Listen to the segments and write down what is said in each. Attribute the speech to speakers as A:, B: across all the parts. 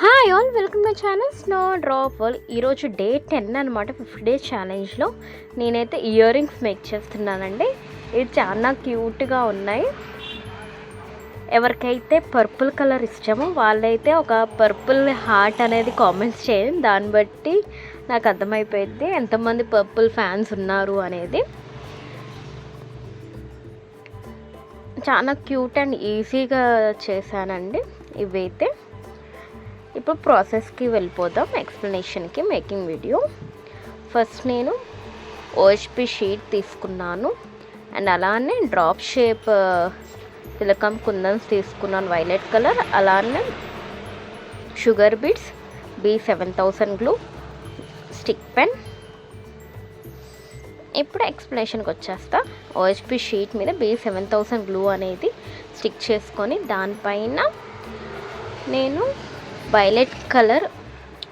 A: Hi all, welcome my channel Snow drop. ఈరోజు day 10 అనమాట. 50 days ఛాలెంజ్లో నేనైతే ఇయర్ రింగ్స్ మేక్ చేస్తున్నానండి. ఇవి చాలా క్యూట్గా ఉన్నాయి. ఎవరికైతే పర్పుల్ కలర్ ఇష్టమో వాళ్ళైతే ఒక పర్పుల్ హార్ట్ అనేది కామెంట్స్ చేయండి. దాన్ని బట్టి నాకు అర్థమైపోయింది ఎంతమంది పర్పుల్ ఫ్యాన్స్ ఉన్నారు అనేది. చాలా క్యూట్ అండ్ ఈజీగా చేశానండి ఇవైతే. ఇప్పుడు ప్రాసెస్కి వెళ్ళిపోదాం, ఎక్స్ప్లెనేషన్కి, మేకింగ్ వీడియో. ఫస్ట్ నేను ఓహెచ్పి షీట్ తీసుకున్నాను అండ్ అలానే డ్రాప్ షేప్ సిలికాన్ కుందన్స్ తీసుకున్నాను వైలెట్ కలర్. అలానే sugar beads, B7000 glue, stick pen. ఇప్పుడు ఎక్స్ప్లెనేషన్కి వచ్చేస్తా. ఓహెచ్పి షీట్ మీద B7000 గ్లూ అనేది స్టిక్ చేసుకొని దానిపైన నేను వైలెట్ కలర్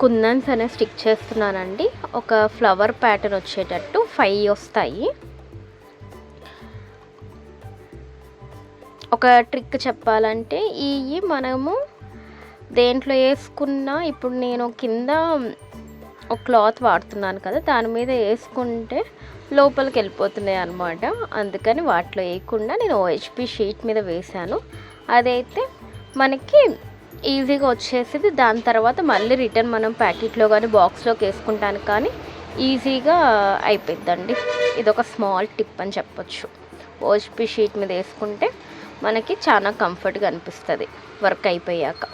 A: కుందన్స్ అనేవి స్టిక్ చేస్తున్నానండి. ఒక ఫ్లవర్ ప్యాటర్న్ వచ్చేటట్టు 5 వస్తాయి. ఒక ట్రిక్ చెప్పాలంటే ఇవి మనము దేంట్లో వేసుకున్నా, ఇప్పుడు నేను కింద ఒక క్లాత్ వాడుతున్నాను కదా, దాని మీద వేసుకుంటే లోపలికి వెళ్ళిపోతున్నాయి అన్నమాట. అందుకని వాటిలో వేయకుండా నేను ఓహెచ్పి షీట్ మీద వేసాను. అదైతే మనకి ఈజీగా వచ్చేసింది. దాని తర్వాత మళ్ళీ రిటర్న్ మనం ప్యాకెట్లో కానీ బాక్స్లోకి వేసుకుంటానికి కానీ ఈజీగా అయిపోద్దండి. ఇది ఒక స్మాల్ టిప్ అని చెప్పొచ్చు. ఓహెచ్పి షీట్ మీద వేసుకుంటే మనకి చాలా కంఫర్ట్గా అనిపిస్తుంది వర్క్ అయిపోయాక.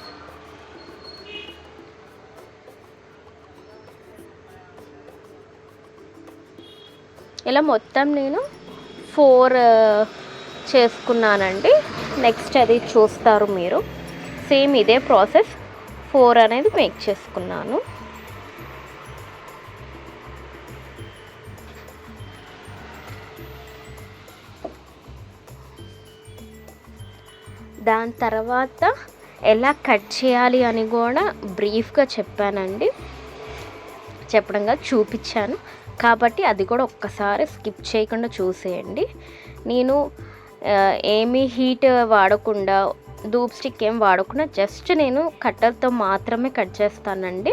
A: ఇలా మొత్తం నేను 4 చేసుకున్నానండి. నెక్స్ట్ అది చూస్తారు మీరు. సేమ్ ఇదే ప్రాసెస్ 4 అనేది మేక్ చేసుకున్నాను. దాని తర్వాత ఎలా కట్ చేయాలి అని కూడా బ్రీఫ్గా చెప్పానండి. చెప్పడంగా చూపించాను కాబట్టి అది కూడా ఒక్కసారి స్కిప్ చేయకుండా చూసేయండి. నేను ఏమీ హీట్ వాడకుండా, ధూప్ స్టిక్ ఏం వాడకుండా జస్ట్ నేను కట్టర్తో మాత్రమే కట్ చేస్తానండి.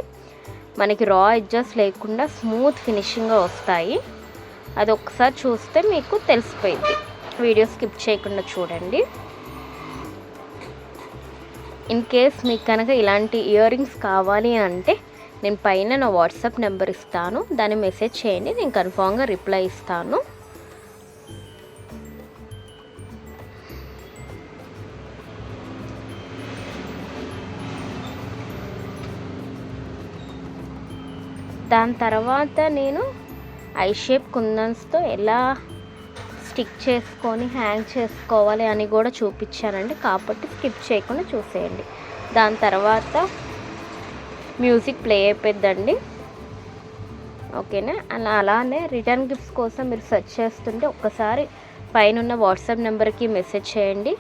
A: మనకి రా ఎడ్జెస్ లేకుండా స్మూత్ ఫినిషింగ్గా వస్తాయి. అది ఒకసారి చూస్తే మీకు తెలిసిపోయింది. వీడియో స్కిప్ చేయకుండా చూడండి. ఇన్ కేస్ మీకు కనుక ఇలాంటి ఇయర్ రింగ్స్ కావాలి అంటే నేను పైన నా వాట్సాప్ నెంబర్ ఇస్తాను, దాన్ని మెసేజ్ చేయండి, నేను కన్ఫామ్గా రిప్లై ఇస్తాను. దాని తర్వాత నేను ఐ షేప్ కుందన్స్తో ఎలా స్టిక్ చేసుకొని హ్యాంగ్ చేసుకోవాలి అని కూడా చూపించానండి. కాబట్టి స్కిప్ చేయకుండా చూసేయండి. దాని తర్వాత మ్యూజిక్ ప్లే అయిపోద్దండి. ఓకేనా? అలానే రిటర్న్ గిఫ్ట్స్ కోసం మీరు సెర్చ్ చేస్తుంటే ఒక్కసారి పైన వాట్సాప్ నెంబర్కి మెసేజ్ చేయండి.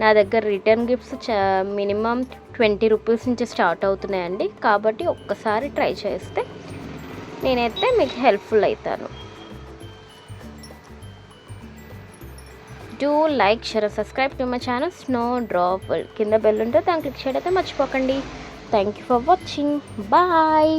A: నా దగ్గర రిటర్న్ గిఫ్ట్స్ మినిమం 20 రూపీస్ నుంచి స్టార్ట్ అవుతున్నాయండి. కాబట్టి ఒక్కసారి ట్రై చేస్తే నేనైతే మీకు హెల్ప్ఫుల్ అవుతాను. Do like, share, subscribe to my channel Snow Drop. కింద బెల్ ఉంటే దాన్ని క్లిక్ చేయడం అయితే మర్చిపోకండి. Thank you for watching. Bye.